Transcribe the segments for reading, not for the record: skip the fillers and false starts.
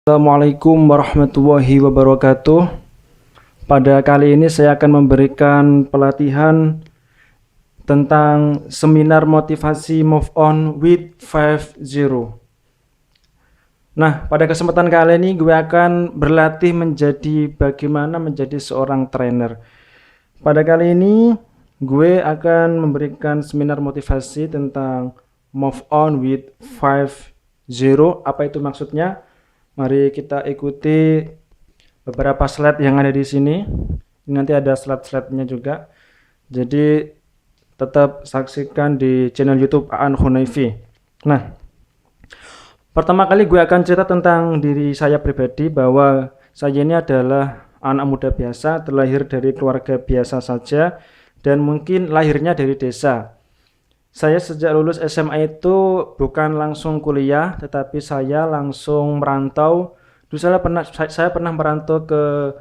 Assalamualaikum warahmatullahi wabarakatuh. Pada kali ini saya akan memberikan pelatihan tentang seminar motivasi Move On with 50. Nah, pada kesempatan kali ini gue akan berlatih bagaimana menjadi seorang trainer. Pada kali ini gue akan memberikan seminar motivasi tentang Move On with 50. Apa itu maksudnya? Mari kita ikuti beberapa slide yang ada di sini. Ini nanti ada slide-slide-nya juga. Jadi tetap saksikan di channel YouTube Aan Hunayfi. Nah, pertama kali gue akan cerita tentang diri saya pribadi bahwa saya ini adalah anak muda biasa, terlahir dari keluarga biasa saja dan mungkin lahirnya dari desa. Saya sejak lulus SMA itu bukan langsung kuliah, tetapi saya langsung merantau. Dulu saya pernah merantau ke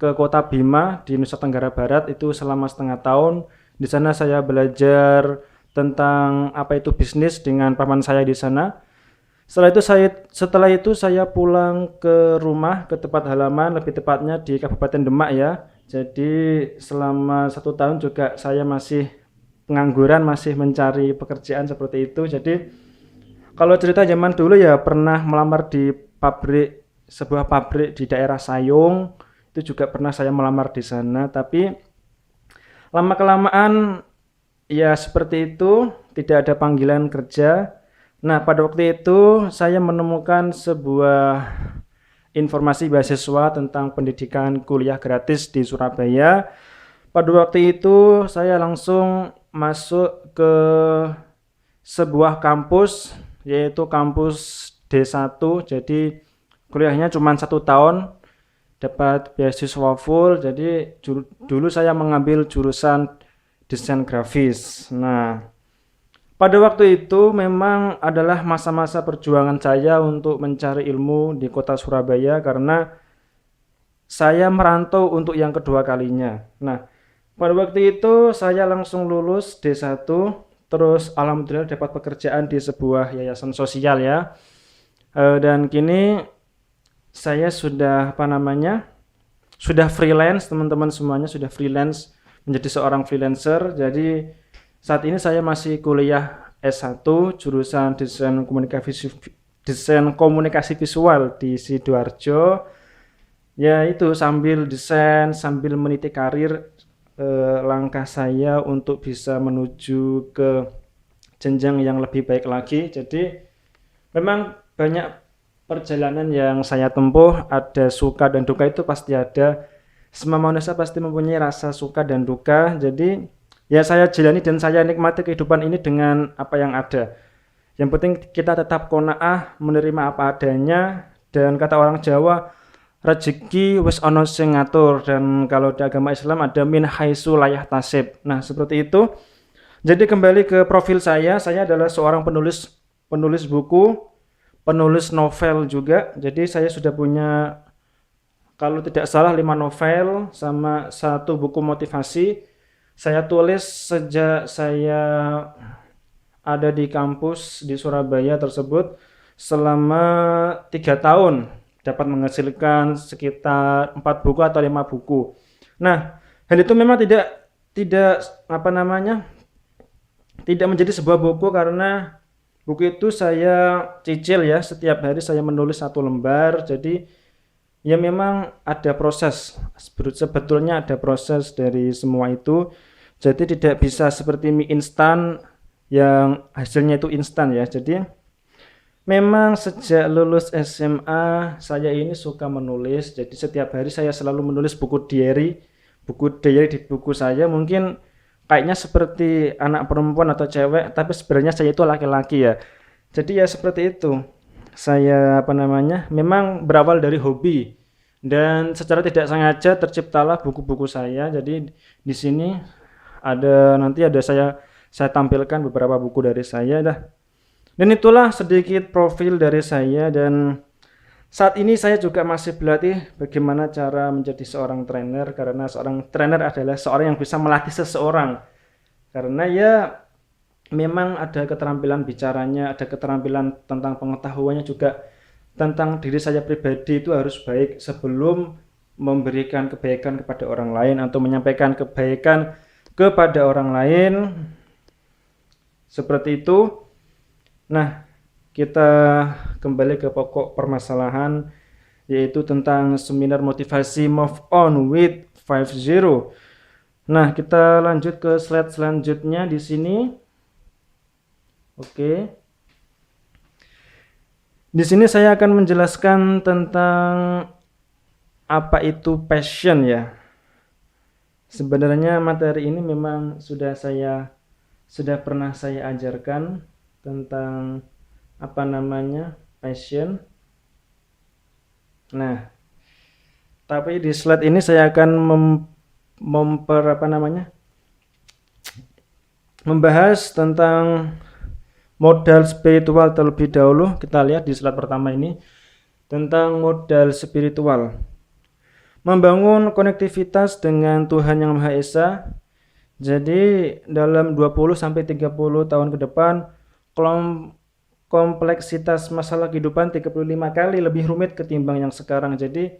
kota Bima di Nusa Tenggara Barat itu selama setengah tahun. Di sana saya belajar tentang apa itu bisnis dengan paman saya di sana. Setelah itu saya pulang ke rumah, ke tempat halaman, lebih tepatnya di Kabupaten Demak ya. Jadi selama 1 tahun juga saya masih pengangguran, masih mencari pekerjaan seperti itu. Jadi kalau cerita zaman dulu ya pernah melamar di sebuah pabrik di daerah Sayung. Itu juga pernah saya melamar di sana, tapi lama kelamaan ya seperti itu, tidak ada panggilan kerja. Nah, pada waktu itu saya menemukan sebuah informasi beasiswa tentang pendidikan kuliah gratis di Surabaya. Pada waktu itu saya langsung masuk ke sebuah kampus, yaitu kampus D1. Jadi kuliahnya cuma 1 tahun, dapat beasiswa full. Jadi dulu saya mengambil jurusan desain grafis. Nah, pada waktu itu memang adalah masa-masa perjuangan saya untuk mencari ilmu di kota Surabaya karena saya merantau untuk yang kedua kalinya. Nah, pada waktu itu saya langsung lulus D1, terus alhamdulillah dapat pekerjaan di sebuah yayasan sosial ya. Dan kini saya sudah sudah freelance, teman-teman semuanya sudah freelance, menjadi seorang freelancer. Jadi saat ini saya masih kuliah S1 jurusan desain komunikasi visual di Sidoarjo. Ya itu sambil desain, sambil meniti karir, langkah saya untuk bisa menuju ke jenjang yang lebih baik lagi. Jadi memang banyak perjalanan yang saya tempuh, ada suka dan duka, itu pasti ada. Semua manusia pasti mempunyai rasa suka dan duka. Jadi ya saya jalani dan saya nikmati kehidupan ini dengan apa yang ada. Yang penting kita tetap qanaah, menerima apa adanya, dan kata orang Jawa, rezeki wis ana sing ngatur, dan kalau di agama Islam ada min haitsu la yahtasib. Nah, seperti itu. Jadi kembali ke profil saya adalah seorang penulis buku, penulis novel juga. Jadi saya sudah punya kalau tidak salah 5 novel sama 1 buku motivasi. Saya tulis sejak saya ada di kampus di Surabaya tersebut selama 3 tahun. Dapat menghasilkan sekitar 4 buku atau 5 buku. Nah, hal itu memang tidak tidak menjadi sebuah buku karena buku itu saya cicil ya, setiap hari saya menulis 1 lembar. Jadi ya memang ada proses, sebetulnya ada proses dari semua itu. Jadi tidak bisa seperti mie instan yang hasilnya itu instan ya. Jadi memang sejak lulus SMA saya ini suka menulis. Jadi setiap hari saya selalu menulis buku diary di buku saya. Mungkin kayaknya seperti anak perempuan atau cewek, tapi sebenarnya saya itu laki-laki ya. Jadi ya seperti itu. Saya memang berawal dari hobi dan secara tidak sengaja terciptalah buku-buku saya. Jadi di sini nanti ada saya tampilkan beberapa buku dari saya dah. Dan itulah sedikit profil dari saya, dan saat ini saya juga masih berlatih bagaimana cara menjadi seorang trainer, karena seorang trainer adalah seorang yang bisa melatih seseorang. Karena ya memang ada keterampilan bicaranya, ada keterampilan tentang pengetahuannya juga, tentang diri saya pribadi itu harus baik sebelum memberikan kebaikan kepada orang lain atau menyampaikan kebaikan kepada orang lain, seperti itu. Nah, kita kembali ke pokok permasalahan, yaitu tentang seminar motivasi Move On with 50. Nah, kita lanjut ke slide selanjutnya di sini. Oke. Di sini saya akan menjelaskan tentang apa itu passion ya. Sebenarnya materi ini memang sudah pernah saya ajarkan tentang apa namanya passion. Nah, tapi di slide ini saya akan membahas tentang modal spiritual terlebih dahulu. Kita lihat di slide pertama ini tentang modal spiritual. Membangun konektivitas dengan Tuhan Yang Maha Esa. Jadi dalam 20-30 tahun ke depan, kompleksitas masalah kehidupan 35 kali lebih rumit ketimbang yang sekarang. Jadi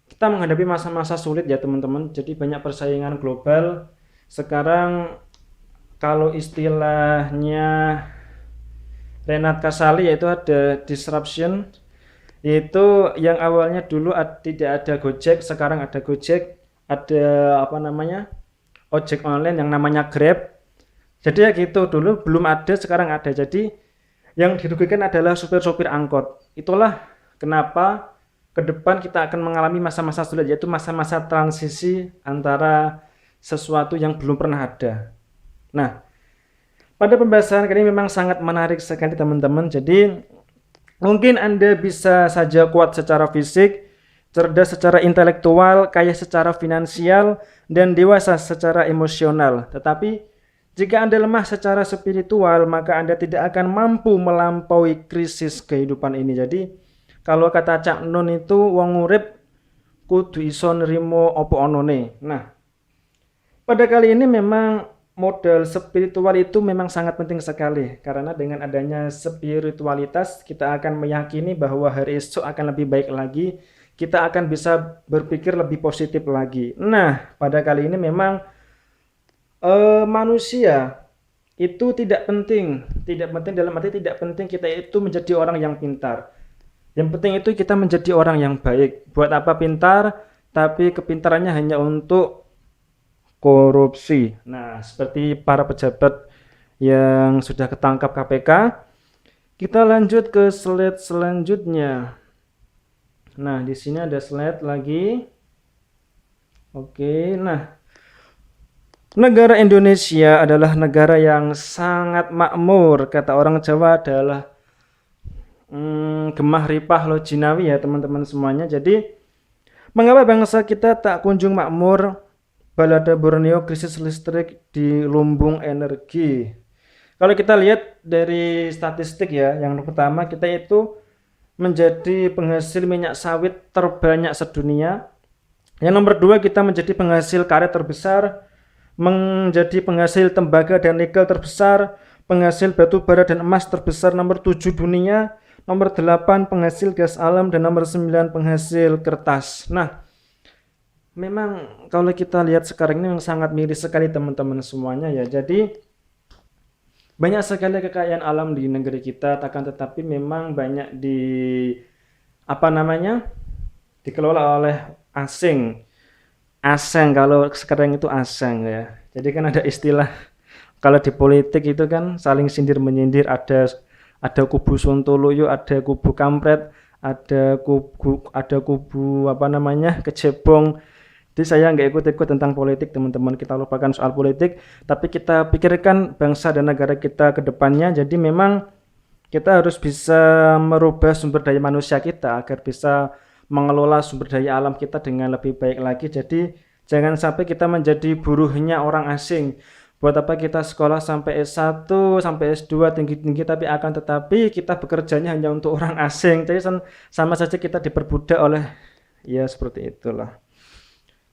kita menghadapi masa-masa sulit ya teman-teman. Jadi banyak persaingan global. Sekarang kalau istilahnya Renat Kasali yaitu ada disruption, yaitu yang awalnya dulu tidak ada Gojek, sekarang ada Gojek, ada ojek online yang namanya Grab. Jadi ya gitu, dulu belum ada, sekarang ada. Jadi yang dirugikan adalah supir-supir angkot. Itulah kenapa ke depan kita akan mengalami masa-masa sulit, yaitu masa-masa transisi antara sesuatu yang belum pernah ada. Nah, pada pembahasan kali ini memang sangat menarik sekali teman-teman. Jadi mungkin Anda bisa saja kuat secara fisik, cerdas secara intelektual, kaya secara finansial, dan dewasa secara emosional. Tetapi jika Anda lemah secara spiritual, maka Anda tidak akan mampu melampaui krisis kehidupan ini. Jadi kalau kata Cak Nun itu wong urip kudu iso nrimo apa onone. Nah, pada kali ini memang modal spiritual itu memang sangat penting sekali, karena dengan adanya spiritualitas kita akan meyakini bahwa hari esok akan lebih baik lagi, kita akan bisa berpikir lebih positif lagi. Nah, pada kali ini memang manusia itu tidak penting dalam arti tidak penting kita itu menjadi orang yang pintar. Yang penting itu kita menjadi orang yang baik. Buat apa pintar, tapi kepintarannya hanya untuk korupsi. Nah, seperti para pejabat yang sudah ketangkap KPK. Kita lanjut ke slide selanjutnya. Nah, di sini ada slide lagi. Oke, nah. Negara Indonesia adalah negara yang sangat makmur. Kata orang Jawa adalah gemah ripah lo jinawi ya teman-teman semuanya. Jadi, mengapa bangsa kita tak kunjung makmur? Balada Borneo, krisis listrik di lumbung energi. Kalau kita lihat dari statistik ya, yang pertama kita itu menjadi penghasil minyak sawit terbanyak sedunia. Yang nomor 2 kita menjadi penghasil karet terbesar, menjadi penghasil tembaga dan nikel terbesar, penghasil batu bara dan emas terbesar nomor 7 dunia, nomor 8 penghasil gas alam, dan nomor 9 penghasil kertas. Nah, memang kalau kita lihat sekarang ini memang sangat miris sekali teman-teman semuanya ya. Jadi banyak sekali kekayaan alam di negeri kita, tetapi memang banyak dikelola oleh asing. Kalau sekarang itu asing ya. Jadi kan ada istilah kalau di politik itu kan saling sindir menyindir, ada kubu Sontoloyo, ada kubu kampret, ada kubu kecebong. Jadi saya nggak ikut-ikut tentang politik teman-teman, kita lupakan soal politik, tapi kita pikirkan bangsa dan negara kita ke depannya. Jadi memang kita harus bisa merubah sumber daya manusia kita agar bisa mengelola sumber daya alam kita dengan lebih baik lagi. Jadi jangan sampai kita menjadi buruhnya orang asing. Buat apa kita sekolah sampai S1, sampai S2 tinggi-tinggi, tetapi kita bekerjanya hanya untuk orang asing. Jadi sama saja kita diperbudak oleh, ya seperti itulah.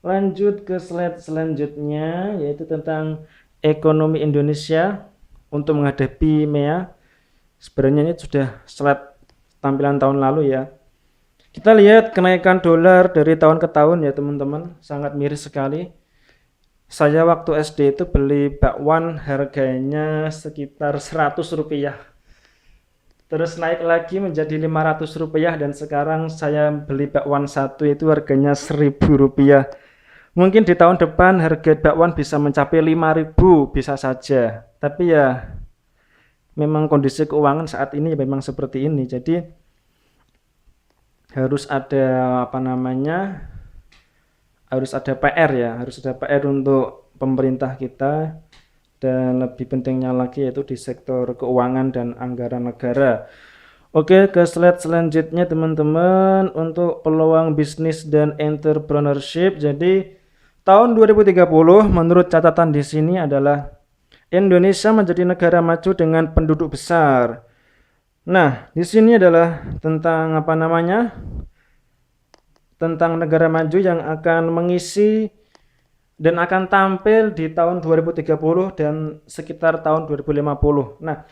Lanjut ke slide selanjutnya, yaitu tentang ekonomi Indonesia untuk menghadapi MEA. Sebenarnya ini sudah slide tampilan tahun lalu ya. Kita lihat kenaikan dolar dari tahun ke tahun ya teman-teman, sangat miris sekali. Saya waktu SD itu beli bakwan harganya sekitar 100 rupiah. Terus naik lagi menjadi 500 rupiah dan sekarang saya beli bakwan satu itu harganya 1000 rupiah. Mungkin di tahun depan harga bakwan bisa mencapai 5.000 bisa saja. Tapi ya memang kondisi keuangan saat ini memang seperti ini. Jadi harus ada harus ada PR ya, harus ada PR untuk pemerintah kita, dan lebih pentingnya lagi yaitu di sektor keuangan dan anggaran negara. Oke, ke slide selanjutnya teman-teman, untuk peluang bisnis dan entrepreneurship. Jadi tahun 2030 menurut catatan di sini adalah Indonesia menjadi negara maju dengan penduduk besar. Nah, di sini adalah tentang tentang negara maju yang akan mengisi dan akan tampil di tahun 2030 dan sekitar tahun 2050. Nah,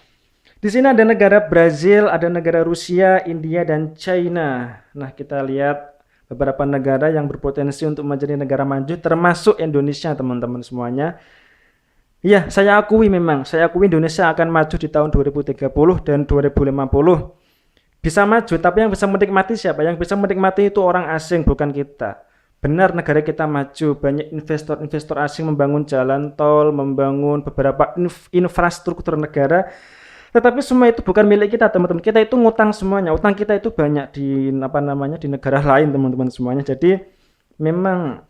di sini ada negara Brazil, ada negara Rusia, India, dan China. Nah, kita lihat beberapa negara yang berpotensi untuk menjadi negara maju, termasuk Indonesia, teman-teman semuanya. Ya, saya akui Indonesia akan maju di tahun 2030 dan 2050. Bisa maju, tapi yang bisa menikmati siapa? Yang bisa menikmati itu orang asing, bukan kita. Benar, negara kita maju, banyak investor-investor asing membangun jalan tol, membangun beberapa infrastruktur negara. Tetapi semua itu bukan milik kita, teman-teman. Kita itu ngutang semuanya. Utang kita itu banyak di di negara lain, teman-teman semuanya. Jadi memang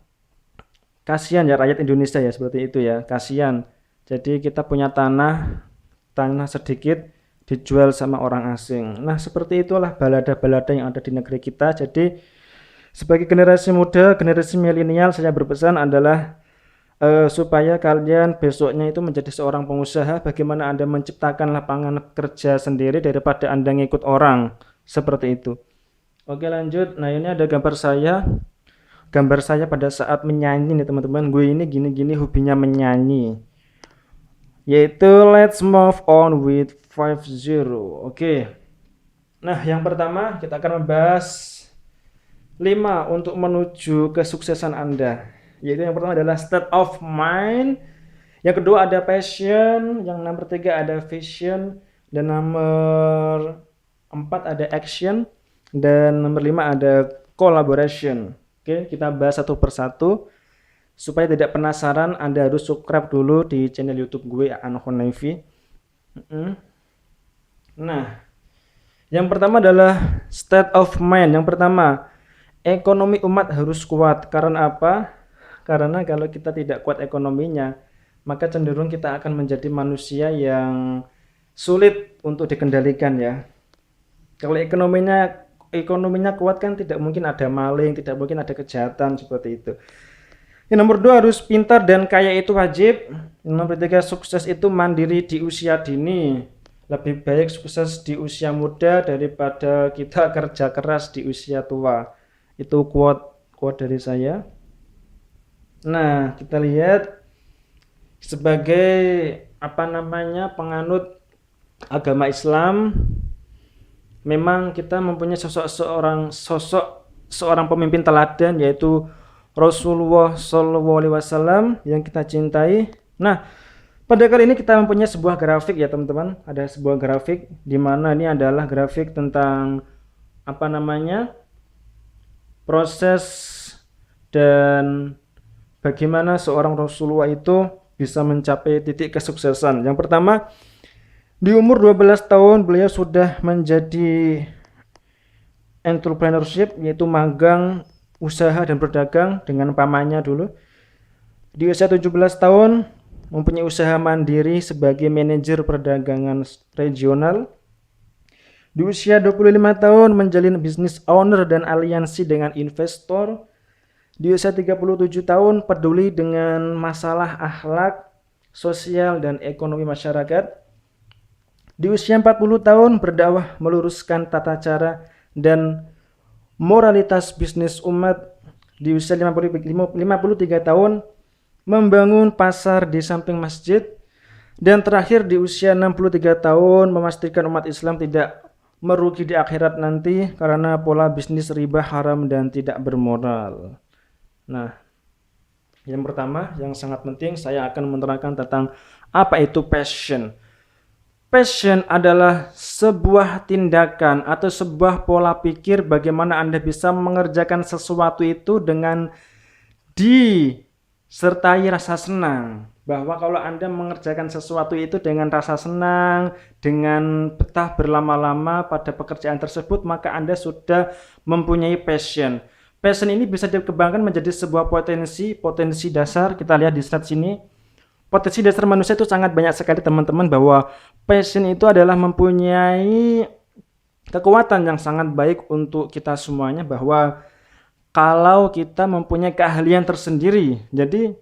kasihan ya rakyat Indonesia ya, seperti itu ya. Kasihan. Jadi kita punya tanah sedikit dijual sama orang asing. Nah, seperti itulah balada-balada yang ada di negeri kita. Jadi sebagai generasi muda, generasi milenial, saya berpesan adalah supaya kalian besoknya itu menjadi seorang pengusaha. Bagaimana Anda menciptakan lapangan kerja sendiri daripada Anda ngikut orang, seperti itu. Oke, lanjut. Nah, ini ada gambar saya pada saat menyanyi nih teman-teman. Gue ini gini-gini hobinya menyanyi, yaitu let's move on with 50. Oke. Nah, yang pertama kita akan membahas 5 untuk menuju kesuksesan Anda. Yaitu yang pertama adalah state of mind, yang kedua ada passion, yang nomor 3 ada vision, dan nomor 4 ada action, dan nomor 5 ada collaboration. Oke, kita bahas satu persatu. Supaya tidak penasaran, Anda harus subscribe dulu di channel YouTube gue, Anhon Navy. Nah, yang pertama adalah state of mind. Yang pertama, ekonomi umat harus kuat. Karena apa? Karena kalau kita tidak kuat ekonominya, maka cenderung kita akan menjadi manusia yang sulit untuk dikendalikan ya. Kalau ekonominya kuat kan tidak mungkin ada maling, tidak mungkin ada kejahatan seperti itu. Yang nomor 2 harus pintar dan kaya itu wajib. Yang nomor 3 sukses itu mandiri di usia dini. Lebih baik sukses di usia muda daripada kita kerja keras di usia tua. Itu quote dari saya. Nah, kita lihat sebagai penganut agama Islam, memang kita mempunyai seorang pemimpin teladan, yaitu Rasulullah SAW yang kita cintai. Nah, pada kali ini kita mempunyai sebuah grafik ya teman-teman. Ada sebuah grafik di mana ini adalah grafik tentang proses dan bagaimana seorang Rasulullah itu bisa mencapai titik kesuksesan. Yang pertama, di umur 12 tahun beliau sudah menjadi entrepreneurship, yaitu magang, usaha dan berdagang dengan pamannya dulu. Di usia 17 tahun mempunyai usaha mandiri sebagai manajer perdagangan regional. Di usia 25 tahun menjalin bisnis owner dan aliansi dengan investor. Di usia 37 tahun peduli dengan masalah akhlak, sosial dan ekonomi masyarakat. Di usia 40 tahun berdakwah meluruskan tata cara dan moralitas bisnis umat. Di usia 53 tahun membangun pasar di samping masjid. Dan terakhir di usia 63 tahun memastikan umat Islam tidak merugi di akhirat nanti karena pola bisnis riba haram dan tidak bermoral. Nah, yang pertama yang sangat penting saya akan menerangkan tentang apa itu passion. Passion adalah sebuah tindakan atau sebuah pola pikir bagaimana Anda bisa mengerjakan sesuatu itu dengan disertai rasa senang. Bahwa kalau Anda mengerjakan sesuatu itu dengan rasa senang, dengan betah berlama-lama pada pekerjaan tersebut, maka Anda sudah mempunyai passion. Passion ini bisa dikembangkan menjadi sebuah potensi dasar. Kita lihat di slide sini. Potensi dasar manusia itu sangat banyak sekali teman-teman, bahwa passion itu adalah mempunyai kekuatan yang sangat baik untuk kita semuanya, bahwa kalau kita mempunyai keahlian tersendiri. Jadi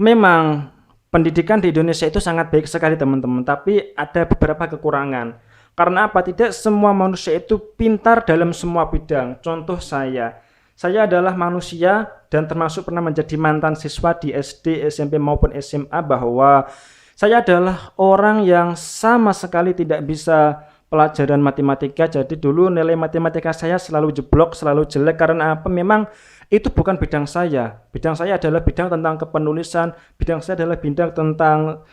memang pendidikan di Indonesia itu sangat baik sekali teman-teman, tapi ada beberapa kekurangan. Karena apa? Tidak semua manusia itu pintar dalam semua bidang. Contoh saya adalah manusia dan termasuk pernah menjadi mantan siswa di SD, SMP maupun SMA, bahwa saya adalah orang yang sama sekali tidak bisa pelajaran matematika. Jadi dulu nilai matematika saya selalu jeblok, selalu jelek. Karena apa? Memang itu bukan bidang saya. Bidang saya adalah bidang tentang kepenulisan, bidang saya adalah bidang tentang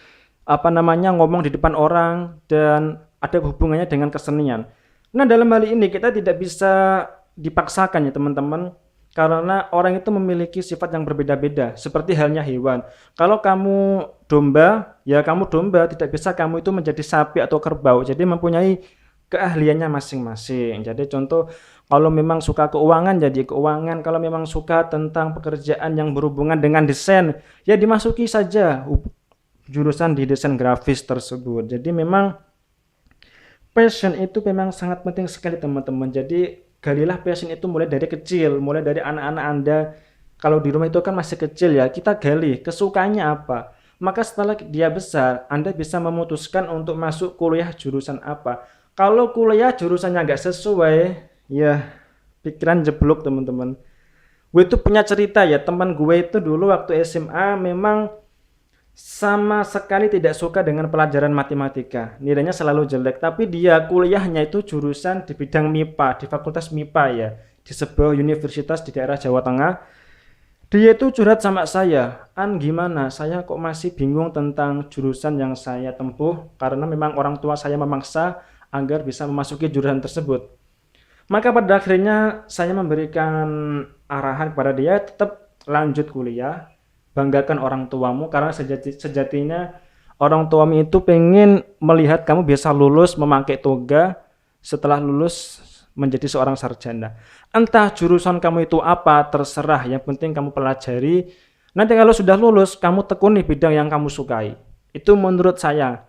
ngomong di depan orang dan ada hubungannya dengan kesenian. Nah, dalam hal ini kita tidak bisa dipaksakan ya teman-teman, karena orang itu memiliki sifat yang berbeda-beda, seperti halnya hewan. Kalau kamu domba, ya kamu domba, tidak bisa kamu itu menjadi sapi atau kerbau. Jadi mempunyai keahliannya masing-masing. Jadi contoh, kalau memang suka keuangan jadi keuangan, kalau memang suka tentang pekerjaan yang berhubungan dengan desain, ya dimasuki saja jurusan di desain grafis tersebut. Jadi memang passion itu memang sangat penting sekali teman-teman. Jadi galilah passion itu mulai dari kecil, mulai dari anak-anak Anda. Kalau di rumah itu kan masih kecil ya, kita gali kesukaannya apa. Maka setelah dia besar, Anda bisa memutuskan untuk masuk kuliah jurusan apa. Kalau kuliah jurusannya nggak sesuai, ya pikiran jeblok teman-teman. Gue itu punya cerita ya, teman gue itu dulu waktu SMA memang sama sekali tidak suka dengan pelajaran matematika. Nilainya selalu jelek, tapi dia kuliahnya itu jurusan di bidang MIPA, di Fakultas MIPA ya, di sebuah universitas di daerah Jawa Tengah. Dia itu curhat sama saya, gimana? Saya kok masih bingung tentang jurusan yang saya tempuh, karena memang orang tua saya memaksa agar bisa memasuki jurusan tersebut. Maka pada akhirnya saya memberikan arahan kepada dia, tetap lanjut kuliah, banggakan orang tuamu, karena sejatinya orang tuamu itu pengen melihat kamu bisa lulus memakai toga setelah lulus menjadi seorang sarjana. Entah jurusan kamu itu apa, terserah, yang penting kamu pelajari. Nanti kalau sudah lulus, kamu tekuni bidang yang kamu sukai. Itu menurut saya.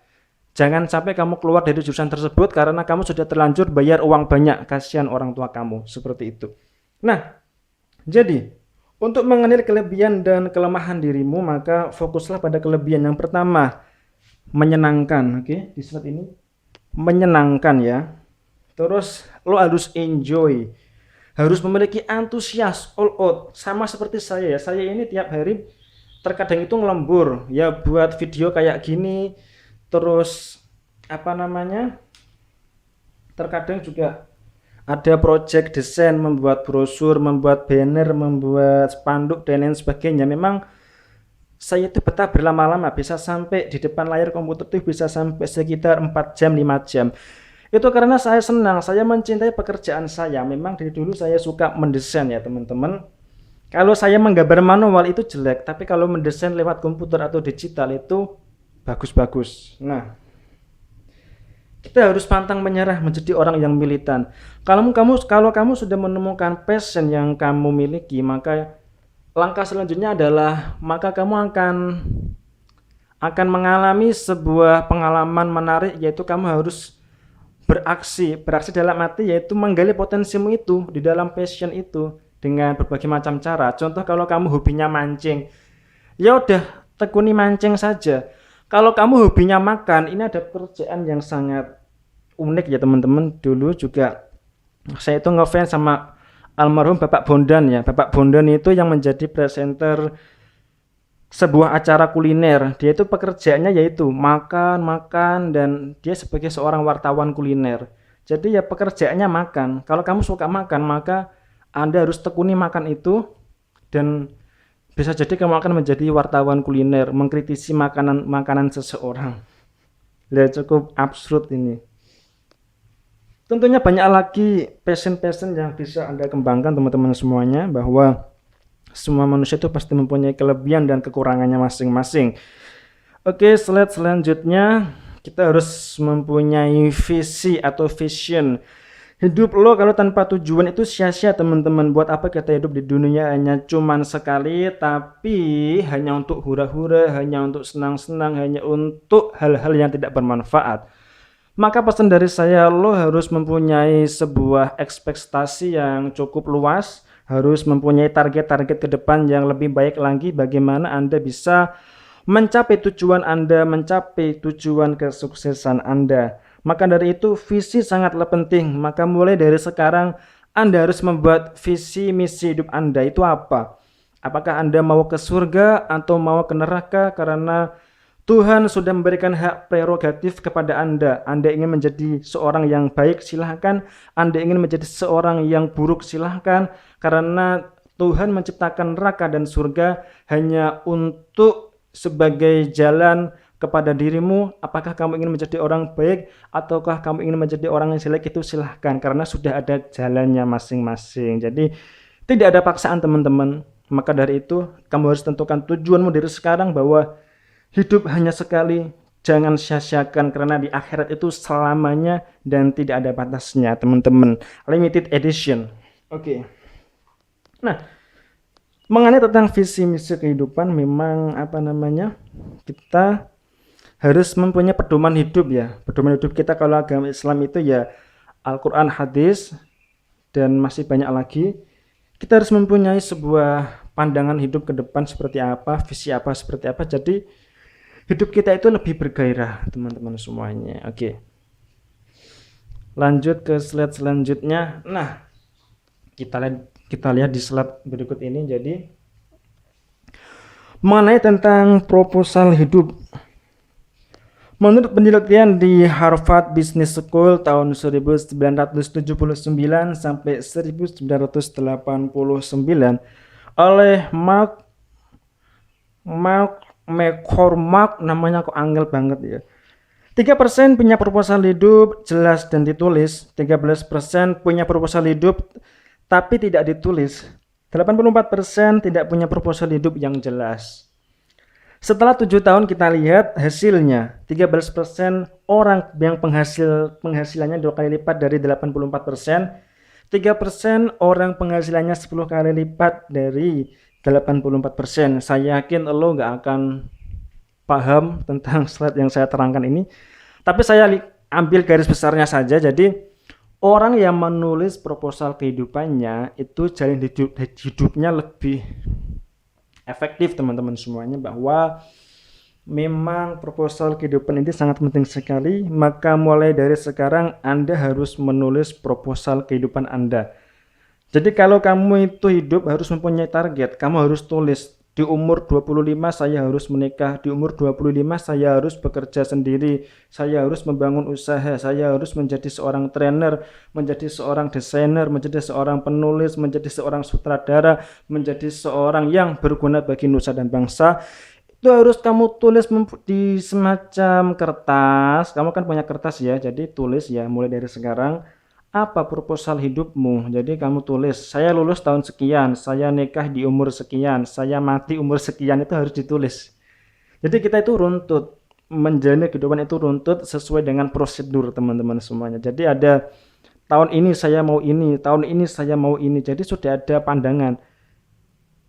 Jangan sampai kamu keluar dari jurusan tersebut karena kamu sudah terlanjur bayar uang banyak, kasihan orang tua kamu, seperti itu. Nah, jadi untuk mengenali kelebihan dan kelemahan dirimu, maka fokuslah pada kelebihan. Yang pertama, menyenangkan. Oke, di slide ini menyenangkan ya. Terus lo harus enjoy, harus memiliki antusias, all out. Sama seperti saya ya, saya ini tiap hari terkadang itu ngelembur ya, buat video kayak gini. Terus terkadang juga ada project desain, membuat brosur, membuat banner, membuat spanduk dan lain sebagainya. Memang saya itu betah berlama-lama, bisa sampai di depan layar komputer itu bisa sampai sekitar 4 jam, 5 jam. Itu karena saya senang, saya mencintai pekerjaan saya. Memang dari dulu saya suka mendesain ya teman-teman. Kalau saya menggambar manual itu jelek, tapi kalau mendesain lewat komputer atau digital itu bagus-bagus. Nah, kita harus pantang menyerah menjadi orang yang militan. Kalau kamu sudah menemukan passion yang kamu miliki, maka langkah selanjutnya adalah kamu akan mengalami sebuah pengalaman menarik, yaitu kamu harus beraksi dalam arti yaitu menggali potensimu itu di dalam passion itu dengan berbagai macam cara. Contoh, kalau kamu hobinya mancing, ya udah tekuni mancing saja. Kalau kamu hobinya makan, ini ada pekerjaan yang sangat unik ya teman-teman. Dulu juga saya itu ngefans sama almarhum Bapak Bondan ya. Bapak Bondan itu yang menjadi presenter sebuah acara kuliner. Dia itu pekerjaannya yaitu makan dan dia sebagai seorang wartawan kuliner. Jadi ya pekerjaannya makan. Kalau kamu suka makan, maka Anda harus tekuni makan itu, dan bisa jadi kamu akan menjadi wartawan kuliner, mengkritisi makanan seseorang. Ya cukup absurd ini. Tentunya banyak lagi passion-passion yang bisa Anda kembangkan teman-teman semuanya, bahwa semua manusia itu pasti mempunyai kelebihan dan kekurangannya masing-masing. Oke, slide selanjutnya, kita harus mempunyai visi atau vision. Hidup lo kalau tanpa tujuan itu sia-sia teman-teman. Buat apa kita hidup di dunia hanya cuman sekali, tapi hanya untuk hura-hura, hanya untuk senang-senang, hanya untuk hal-hal yang tidak bermanfaat. Maka pesan dari saya, lo harus mempunyai sebuah ekspektasi yang cukup luas, harus mempunyai target-target ke depan yang lebih baik lagi, bagaimana Anda bisa mencapai tujuan Anda, mencapai tujuan kesuksesan Anda. Maka dari itu visi sangatlah penting. Maka mulai dari sekarang Anda harus membuat visi misi hidup Anda. Itu apa? Apakah Anda mau ke surga atau mau ke neraka? Karena Tuhan sudah memberikan hak prerogatif kepada Anda. Anda ingin menjadi seorang yang baik, silahkan. Anda ingin menjadi seorang yang buruk, silahkan. Karena Tuhan menciptakan neraka dan surga hanya untuk sebagai jalan kepada dirimu. Apakah kamu ingin menjadi orang baik ataukah kamu ingin menjadi orang yang jelek, itu silahkan, karena sudah ada jalannya masing-masing. Jadi tidak ada paksaan teman-teman. Maka dari itu kamu harus tentukan tujuanmu dari sekarang, bahwa hidup hanya sekali, jangan sia-siakan, karena di akhirat itu selamanya dan tidak ada batasnya teman-teman. Limited edition. Oke. Nah, mengenai tentang visi misi kehidupan, memang kita harus mempunyai pedoman hidup ya. Pedoman hidup kita kalau agama Islam itu ya Al-Quran, hadis, dan masih banyak lagi. Kita harus mempunyai sebuah pandangan hidup ke depan seperti apa, visi apa seperti apa. Jadi hidup kita itu lebih bergairah teman-teman semuanya. Oke. Lanjut ke slide selanjutnya. Nah, kita lihat di slide berikut ini. Jadi mengenai tentang proposal hidup. Menurut penelitian di Harvard Business School tahun 1979 sampai 1989 oleh Mark McCormack, namanya kok angel banget ya. 3% punya proposal hidup jelas dan ditulis, 13% punya proposal hidup tapi tidak ditulis, 84% tidak punya proposal hidup yang jelas. Setelah 7 tahun kita lihat hasilnya, 13% orang yang penghasilannya 2 kali lipat dari 84%, 3% orang penghasilannya 10 kali lipat dari 84%. Saya yakin lo gak akan paham tentang slide yang saya terangkan ini, tapi saya ambil garis besarnya saja. Jadi orang yang menulis proposal kehidupannya itu jalan hidupnya lebih efektif teman-teman semuanya, bahwa memang proposal kehidupan ini sangat penting sekali. Maka mulai dari sekarang Anda harus menulis proposal kehidupan Anda. Jadi kalau kamu itu hidup harus mempunyai target, kamu harus tulis, di umur 25 saya harus menikah, di umur 25 saya harus bekerja sendiri, saya harus membangun usaha, saya harus menjadi seorang trainer, menjadi seorang desainer, menjadi seorang penulis, menjadi seorang sutradara, menjadi seorang yang berguna bagi nusa dan bangsa. Itu harus kamu tulis di semacam kertas. Kamu kan punya kertas ya, jadi tulis ya mulai dari sekarang. Apa proposal hidupmu? Jadi kamu tulis, saya lulus tahun sekian, saya nikah di umur sekian, saya mati umur sekian, itu harus ditulis. Jadi kita itu runtut, menjalani kehidupan itu runtut sesuai dengan prosedur teman-teman semuanya. Jadi ada tahun ini saya mau ini, tahun ini saya mau ini, jadi sudah ada pandangan.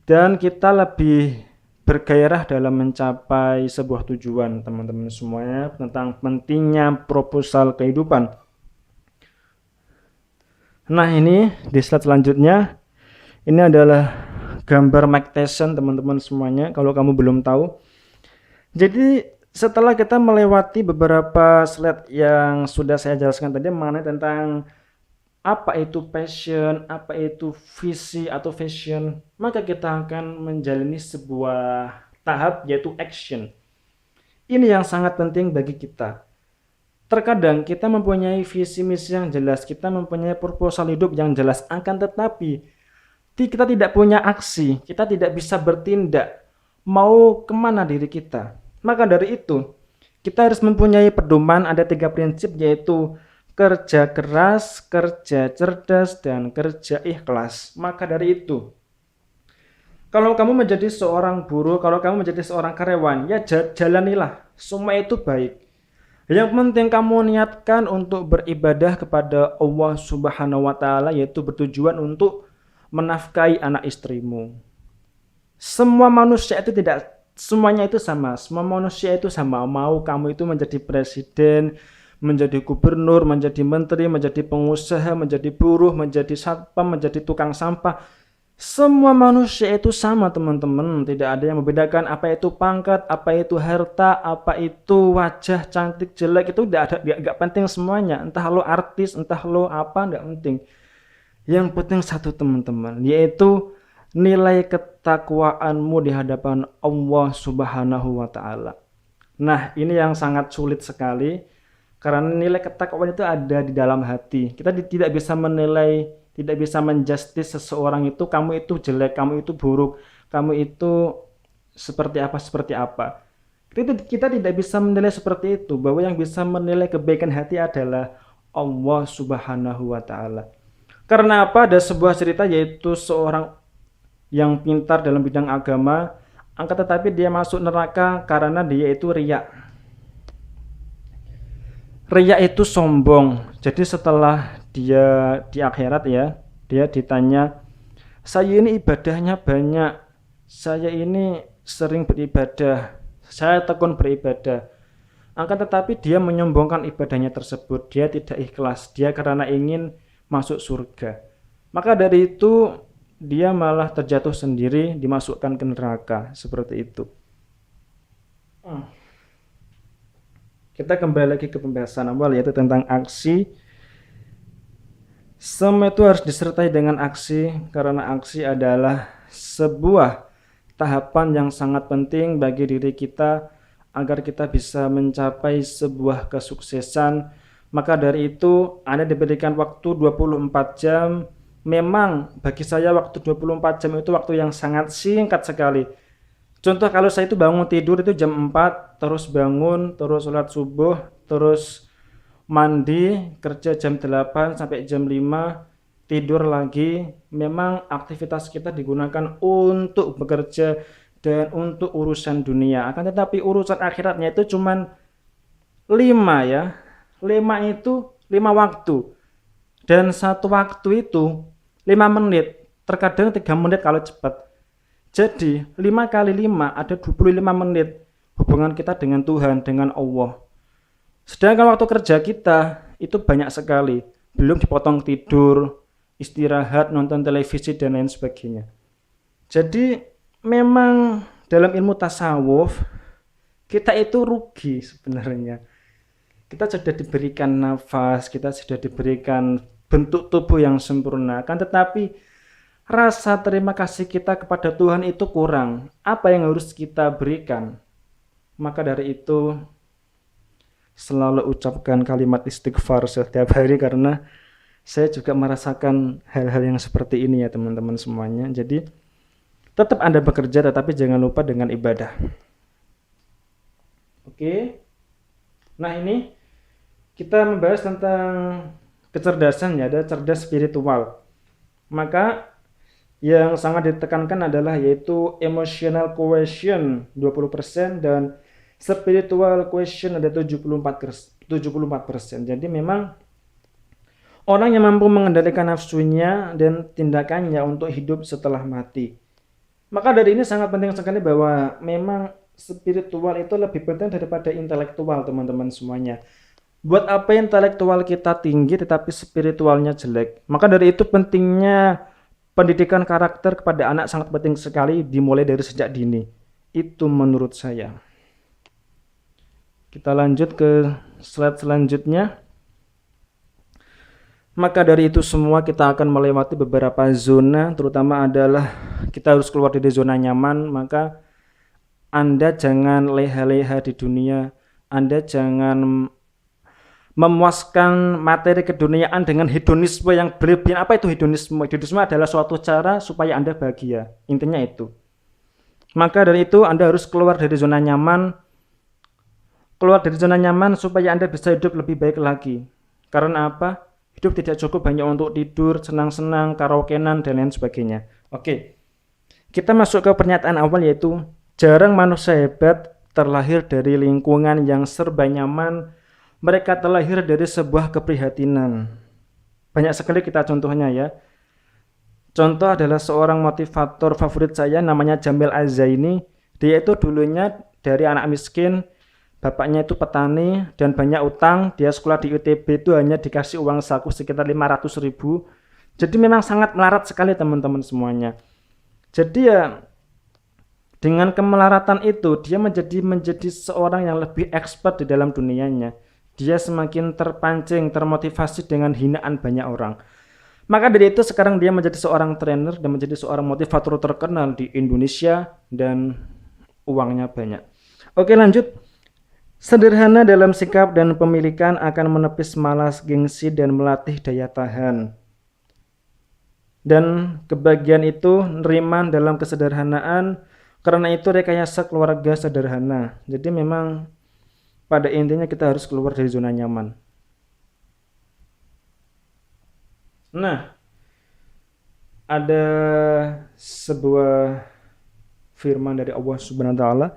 Dan kita lebih bergairah dalam mencapai sebuah tujuan teman-teman semuanya, tentang pentingnya proposal kehidupan. Nah, ini di slide selanjutnya, ini adalah gambar Mike Tyson teman-teman semuanya, kalau kamu belum tahu. Jadi setelah kita melewati beberapa slide yang sudah saya jelaskan tadi mengenai tentang apa itu passion, apa itu visi atau vision, maka kita akan menjalani sebuah tahap yaitu action. Ini yang sangat penting bagi kita. Terkadang kita mempunyai visi misi yang jelas, kita mempunyai proposal hidup yang jelas, akan tetapi kita tidak punya aksi, kita tidak bisa bertindak, mau kemana diri kita. Maka dari itu, kita harus mempunyai pedoman, ada 3 prinsip, yaitu kerja keras, kerja cerdas, dan kerja ikhlas. Maka dari itu, kalau kamu menjadi seorang buruh, kalau kamu menjadi seorang karyawan, ya jalanilah, semua itu baik. Yang penting kamu niatkan untuk beribadah kepada Allah Subhanahu wa Ta'ala, yaitu bertujuan untuk menafkahi anak istrimu. Semua manusia itu tidak semuanya itu sama. Semua manusia itu sama. Mau kamu itu menjadi presiden, menjadi gubernur, menjadi menteri, menjadi pengusaha, menjadi buruh, menjadi satpam, menjadi tukang sampah. Semua manusia itu sama, teman-teman. Tidak ada yang membedakan apa itu pangkat, apa itu harta, apa itu wajah cantik jelek, itu tidak ada, enggak penting semuanya. Entah lo artis, entah lo apa, enggak penting. Yang penting satu, teman-teman, yaitu nilai ketakwaanmu di hadapan Allah Subhanahu wa Ta'ala. Nah, ini yang sangat sulit sekali, karena nilai ketakwaan itu ada di dalam hati. Kita tidak bisa menilai, tidak bisa menjustis seseorang itu, kamu itu jelek, kamu itu buruk, kamu itu seperti apa. Kita tidak bisa menilai seperti itu, bahwa yang bisa menilai kebaikan hati adalah Allah Subhanahu wa Ta'ala. Karena apa? Ada sebuah cerita, yaitu seorang yang pintar dalam bidang agama, akan tetapi dia masuk neraka karena dia itu riya. Riya itu sombong. Jadi setelah dia di akhirat ya, dia ditanya, saya ini ibadahnya banyak, saya ini sering beribadah, saya tekun beribadah. Akan tetapi dia menyombongkan ibadahnya tersebut, dia tidak ikhlas, dia karena ingin masuk surga. Maka dari itu dia malah terjatuh sendiri, dimasukkan ke neraka, seperti itu. Kita kembali lagi ke pembahasan awal, yaitu tentang aksi. Semua itu harus disertai dengan aksi, karena aksi adalah sebuah tahapan yang sangat penting bagi diri kita agar kita bisa mencapai sebuah kesuksesan. Maka dari itu, Anda diberikan waktu 24 jam. Memang bagi saya waktu 24 jam itu waktu yang sangat singkat sekali. Contoh, kalau saya itu bangun tidur itu jam 4, terus bangun, terus sholat subuh, terus mandi, kerja jam 8 sampai jam 5, tidur lagi. Memang aktivitas kita digunakan untuk bekerja dan untuk urusan dunia. Akan tetapi urusan akhiratnya itu cuman 5 ya. 5 itu 5 waktu. Dan satu waktu itu 5 menit. Terkadang 3 menit kalau cepat. Jadi 5 kali 5 ada 25 menit hubungan kita dengan Tuhan, dengan Allah. Sedangkan waktu kerja kita itu banyak sekali. Belum dipotong tidur, istirahat, nonton televisi, dan lain sebagainya. Jadi memang dalam ilmu tasawuf kita itu rugi sebenarnya. Kita sudah diberikan nafas, kita sudah diberikan bentuk tubuh yang sempurna. Kan tetapi rasa terima kasih kita kepada Tuhan itu kurang. Apa yang harus kita berikan? Maka dari itu selalu ucapkan kalimat istighfar setiap hari, karena saya juga merasakan hal-hal yang seperti ini ya teman-teman semuanya. Jadi tetap Anda bekerja, tetapi jangan lupa dengan ibadah. Oke. Nah, ini kita membahas tentang kecerdasan ya, ada cerdas spiritual. Maka yang sangat ditekankan adalah yaitu emotional quotient 20% dan spiritual quotient ada 74%. Jadi memang orang yang mampu mengendalikan nafsunya dan tindakannya untuk hidup setelah mati. Maka dari ini sangat penting sekali bahwa memang spiritual itu lebih penting daripada intelektual, teman-teman semuanya. Buat apa intelektual kita tinggi tetapi spiritualnya jelek? Maka dari itu pentingnya pendidikan karakter kepada anak sangat penting sekali, dimulai dari sejak dini. Itu menurut saya. Kita lanjut ke slide selanjutnya. Maka dari itu semua kita akan melewati beberapa zona, terutama adalah kita harus keluar dari zona nyaman. Maka Anda jangan leha-leha di dunia, Anda jangan memuaskan materi keduniaan dengan hedonisme yang berlebihan. Apa itu hedonisme? Hedonisme adalah suatu cara supaya Anda bahagia. Intinya itu. Maka dari itu Anda harus keluar dari zona nyaman. Keluar dari zona nyaman supaya Anda bisa hidup lebih baik lagi. Karena apa? Hidup tidak cukup hanya untuk tidur, senang-senang, karaokean, dan lain sebagainya. Oke. Kita masuk ke pernyataan awal, yaitu jarang manusia hebat terlahir dari lingkungan yang serba nyaman. Mereka terlahir dari sebuah keprihatinan. Banyak sekali kita contohnya ya. Contoh adalah seorang motivator favorit saya, namanya Jamil Az-Zaini. Dia itu dulunya dari anak miskin, bapaknya itu petani dan banyak utang. Dia sekolah di UTB itu hanya dikasih uang saku sekitar 500.000. Jadi memang sangat melarat sekali teman-teman semuanya. Jadi ya dengan kemelaratan itu dia menjadi seorang yang lebih expert di dalam dunianya. Dia semakin terpancing, termotivasi dengan hinaan banyak orang. Maka dari itu sekarang dia menjadi seorang trainer dan menjadi seorang motivator terkenal di Indonesia dan uangnya banyak. Oke, lanjut. Sederhana dalam sikap dan pemilikan akan menepis malas, gengsi, dan melatih daya tahan. Dan kebahagiaan itu neriman dalam kesederhanaan, karena itu rekayasa keluarga sederhana. Jadi memang pada intinya kita harus keluar dari zona nyaman. Nah, ada sebuah firman dari Allah Subhanahu wa taala,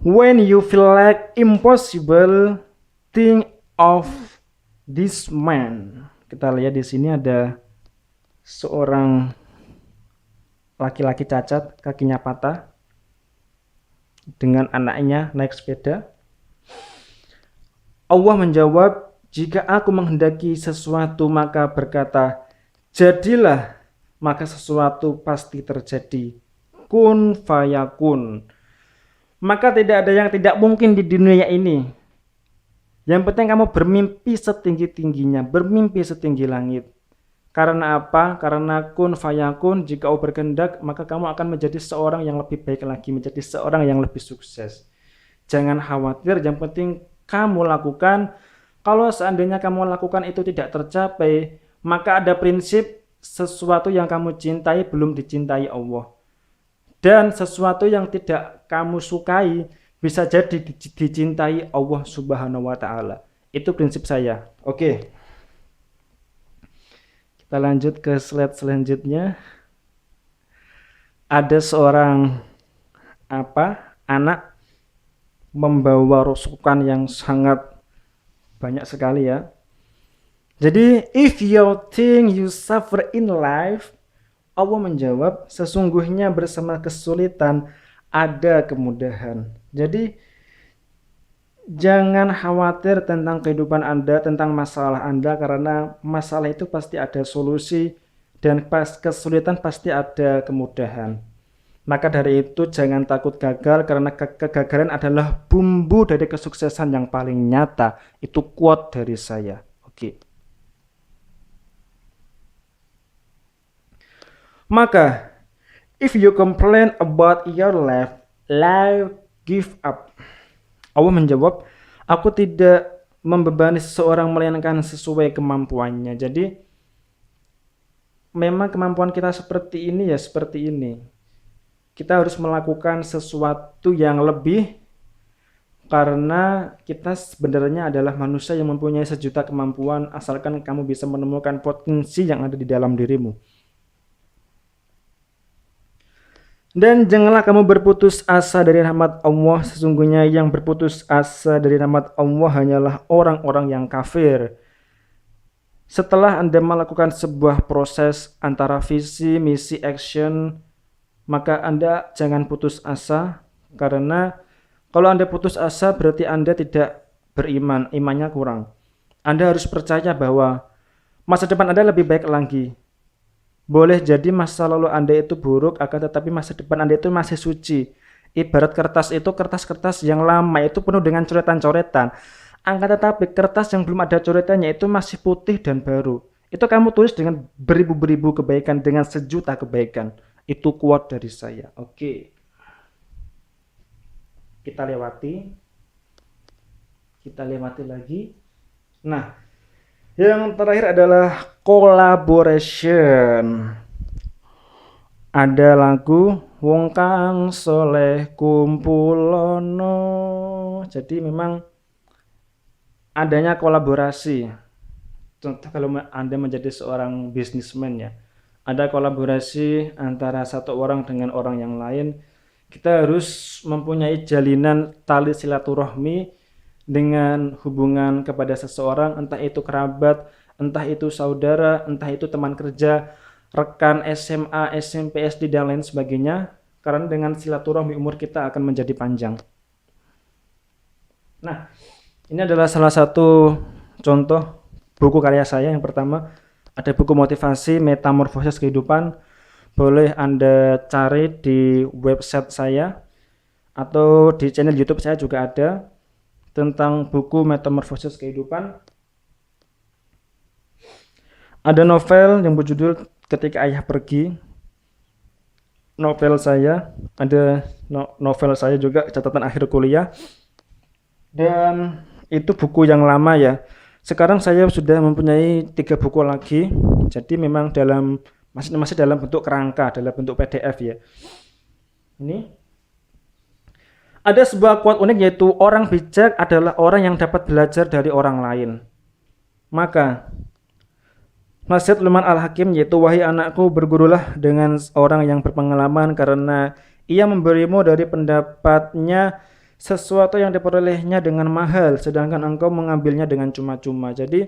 when you feel like impossible, think of this man. Kita lihat di sini ada seorang laki-laki cacat, kakinya patah, dengan anaknya naik sepeda. Allah menjawab, jika aku menghendaki sesuatu maka berkata, jadilah, maka sesuatu pasti terjadi. Kun fayakun. Maka tidak ada yang tidak mungkin di dunia ini. Yang penting kamu bermimpi setinggi-tingginya, bermimpi setinggi langit. Karena apa? Karena kun fayakun, jika Allah berkehendak, maka kamu akan menjadi seorang yang lebih baik lagi, menjadi seorang yang lebih sukses. Jangan khawatir, yang penting kamu lakukan. Kalau seandainya kamu lakukan itu tidak tercapai, maka ada prinsip sesuatu yang kamu cintai belum dicintai Allah. Dan sesuatu yang tidak kamu sukai bisa jadi dicintai Allah Subhanahu wa taala. Itu prinsip saya. Oke. Kita lanjut ke slide selanjutnya. Ada seorang anak membawa rasukan yang sangat banyak sekali ya. Jadi, if you think you suffer in life, Allah menjawab, sesungguhnya bersama kesulitan ada kemudahan. Jadi, jangan khawatir tentang kehidupan Anda, tentang masalah Anda, karena masalah itu pasti ada solusi, dan pas kesulitan pasti ada kemudahan. Maka dari itu jangan takut gagal, karena kegagalan adalah bumbu dari kesuksesan yang paling nyata. Itu quote dari saya. Oke. Maka, if you complain about your life, give up. Allah menjawab, aku tidak membebani seseorang melainkan sesuai kemampuannya. Jadi, memang kemampuan kita seperti ini ya seperti ini. Kita harus melakukan sesuatu yang lebih, karena kita sebenarnya adalah manusia yang mempunyai sejuta kemampuan, asalkan kamu bisa menemukan potensi yang ada di dalam dirimu. Dan janganlah kamu berputus asa dari rahmat Allah, sesungguhnya yang berputus asa dari rahmat Allah hanyalah orang-orang yang kafir. Setelah Anda melakukan sebuah proses antara visi, misi, action, maka Anda jangan putus asa, karena kalau Anda putus asa berarti Anda tidak beriman, imannya kurang. Anda harus percaya bahwa masa depan Anda lebih baik lagi. Boleh jadi masa lalu Anda itu buruk, akan tetapi masa depan Anda itu masih suci. Ibarat kertas itu, kertas-kertas yang lama itu penuh dengan coretan-coretan. Akan tetapi kertas yang belum ada coretannya itu masih putih dan baru. Itu kamu tulis dengan beribu-beribu kebaikan, dengan sejuta kebaikan. Itu quote dari saya. Oke. Kita lewati. Kita lewati lagi. Nah, yang terakhir adalah collaboration. Ada lagu Wong Kang Soleh Kumpulono. Jadi memang adanya kolaborasi. Contoh kalau Anda menjadi seorang bisnismen ya, ada kolaborasi antara satu orang dengan orang yang lain. Kita harus mempunyai jalinan tali silaturahmi dengan hubungan kepada seseorang, entah itu kerabat, entah itu saudara, entah itu teman kerja, rekan SMA, SMP, SD, dan lain sebagainya. Karena dengan silaturahmi umur kita akan menjadi panjang. Nah, ini adalah salah satu contoh buku karya saya. Yang pertama, ada buku motivasi Metamorfosis Kehidupan. Boleh Anda cari di website saya atau di channel YouTube saya juga ada tentang buku Metamorfosis Kehidupan. Ada novel yang berjudul Ketika Ayah Pergi. Novel saya, ada novel saya juga catatan akhir kuliah. Dan itu buku yang lama ya. Sekarang saya sudah mempunyai 3 buku lagi. Jadi memang masih dalam bentuk kerangka, dalam bentuk PDF ya. Ini ada sebuah quote unik, yaitu orang bijak adalah orang yang dapat belajar dari orang lain. Maka nasihat Luqman Al-Hakim yaitu, wahai anakku, bergurulah dengan orang yang berpengalaman karena ia memberimu dari pendapatnya sesuatu yang diperolehnya dengan mahal, sedangkan engkau mengambilnya dengan cuma-cuma. Jadi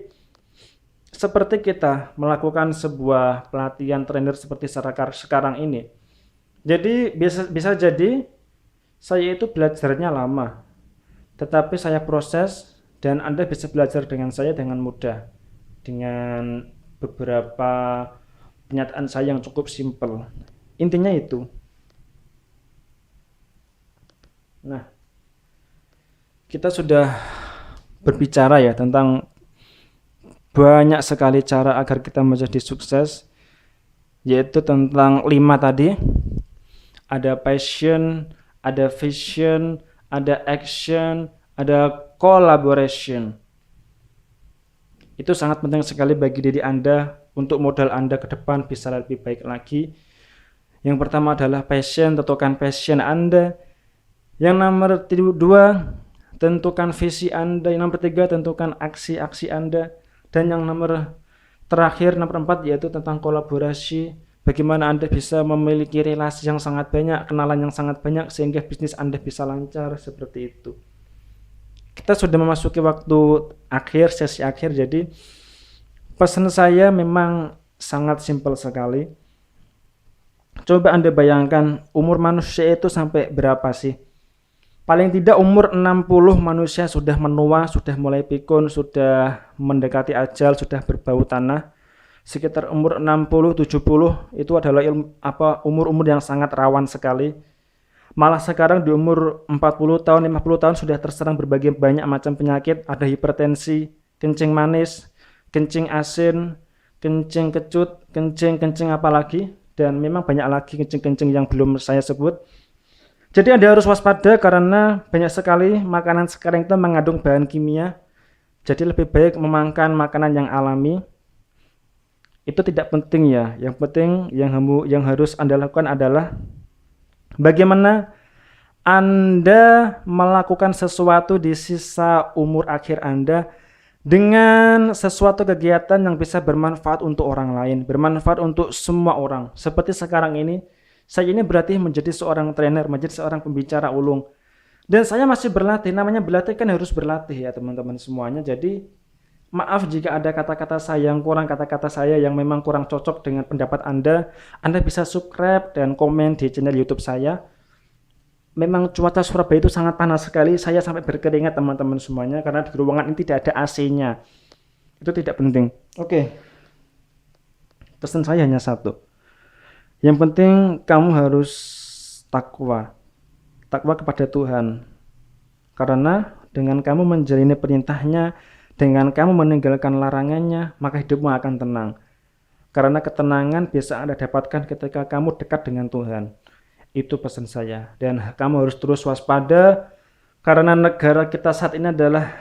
seperti kita melakukan sebuah pelatihan trainer seperti sekarang ini. Jadi bisa jadi saya itu belajarnya lama, tetapi saya proses dan Anda bisa belajar dengan saya dengan mudah, dengan beberapa pernyataan saya yang cukup simpel. Intinya itu. Nah, kita sudah berbicara ya tentang banyak sekali cara agar kita menjadi sukses, yaitu tentang 5 tadi. Ada passion, ada vision, ada action, ada collaboration. Itu sangat penting sekali bagi diri Anda untuk modal Anda ke depan bisa lebih baik lagi. Yang pertama adalah passion, tentukan passion Anda. Yang nomor 2, tentukan visi Anda. Yang nomor 3, tentukan aksi-aksi Anda. Dan yang nomor terakhir, nomor 4, yaitu tentang kolaborasi. Bagaimana Anda bisa memiliki relasi yang sangat banyak, kenalan yang sangat banyak, sehingga bisnis Anda bisa lancar, seperti itu. Kita sudah memasuki waktu akhir, sesi akhir, jadi pesan saya memang sangat simpel sekali. Coba Anda bayangkan, umur manusia itu sampai berapa sih? Paling tidak umur 60 manusia sudah menua, sudah mulai pikun, sudah mendekati ajal, sudah berbau tanah. Sekitar umur 60-70 itu adalah umur-umur yang sangat rawan sekali. Malah sekarang di umur 40 tahun, 50 tahun sudah terserang berbagai banyak macam penyakit. Ada hipertensi, kencing manis, kencing asin, kencing kecut, kencing apalagi. Dan memang banyak lagi kencing-kencing yang belum saya sebut. Jadi Anda harus waspada karena banyak sekali makanan sekarang itu mengandung bahan kimia. Jadi lebih baik memakan makanan yang alami. Itu tidak penting ya. Yang penting yang harus Anda lakukan adalah bagaimana Anda melakukan sesuatu di sisa umur akhir Anda dengan sesuatu kegiatan yang bisa bermanfaat untuk orang lain, bermanfaat untuk semua orang. Seperti sekarang ini, saya ini berarti menjadi seorang trainer, menjadi seorang pembicara ulung. Dan saya masih berlatih, namanya berlatih kan harus berlatih ya teman-teman semuanya. Jadi maaf jika ada kata-kata saya yang kurang, kata-kata saya yang memang kurang cocok dengan pendapat Anda. Anda bisa subscribe dan komen di channel YouTube saya. Memang cuaca Surabaya itu sangat panas sekali, saya sampai berkeringat teman-teman semuanya karena di ruangan ini tidak ada AC-nya. Itu tidak penting. Oke. Pesan saya hanya satu. Yang penting kamu harus takwa. Takwa kepada Tuhan. Karena dengan kamu menjalani perintahnya, dengan kamu meninggalkan larangannya, maka hidupmu akan tenang. Karena ketenangan bisa Anda dapatkan ketika kamu dekat dengan Tuhan. Itu pesan saya. Dan kamu harus terus waspada karena negara kita saat ini adalah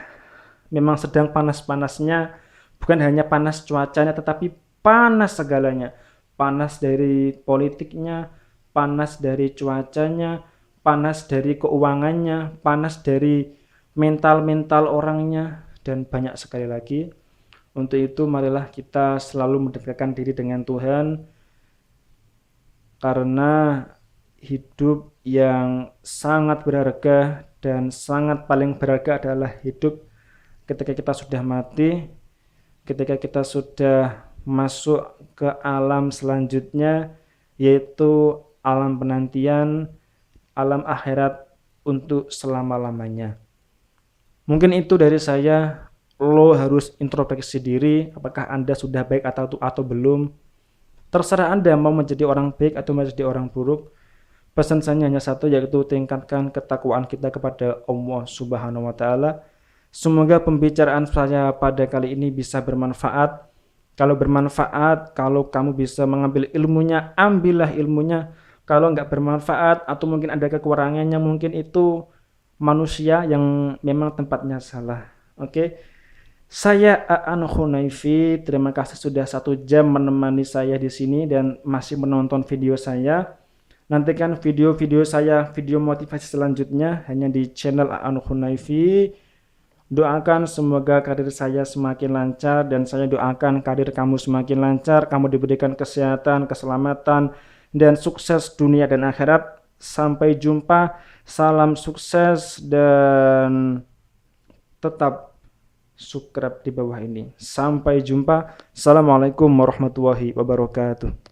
memang sedang panas-panasnya, bukan hanya panas cuacanya tetapi panas segalanya. Panas dari politiknya, panas dari cuacanya, panas dari keuangannya, panas dari mental-mental orangnya, dan banyak sekali lagi. Untuk itu marilah kita selalu mendekatkan diri dengan Tuhan, karena hidup yang sangat berharga dan sangat paling berharga adalah hidup ketika kita sudah mati, ketika kita sudah masuk ke alam selanjutnya, yaitu alam penantian, alam akhirat untuk selama-lamanya. Mungkin itu dari saya. Lo harus introspeksi diri, apakah Anda sudah baik atau belum. Terserah Anda mau menjadi orang baik atau menjadi orang buruk. Pesan saya hanya satu, yaitu tingkatkan ketakwaan kita kepada Allah Subhanahu wa Ta'ala. Semoga pembicaraan saya pada kali ini bisa bermanfaat. Kalau bermanfaat, kalau kamu bisa mengambil ilmunya, ambillah ilmunya. Kalau nggak bermanfaat atau mungkin ada kekurangannya, mungkin itu manusia yang memang tempatnya salah. Oke. Saya Aan Hunaifi, terima kasih sudah 1 jam menemani saya di sini dan masih menonton video saya. Nantikan video-video saya, video motivasi selanjutnya hanya di channel Aan Hunaifi. Doakan semoga karir saya semakin lancar dan saya doakan karir kamu semakin lancar, kamu diberikan kesehatan, keselamatan, dan sukses dunia dan akhirat. Sampai jumpa, salam sukses dan tetap subscribe di bawah ini. Sampai jumpa. Assalamualaikum warahmatullahi wabarakatuh.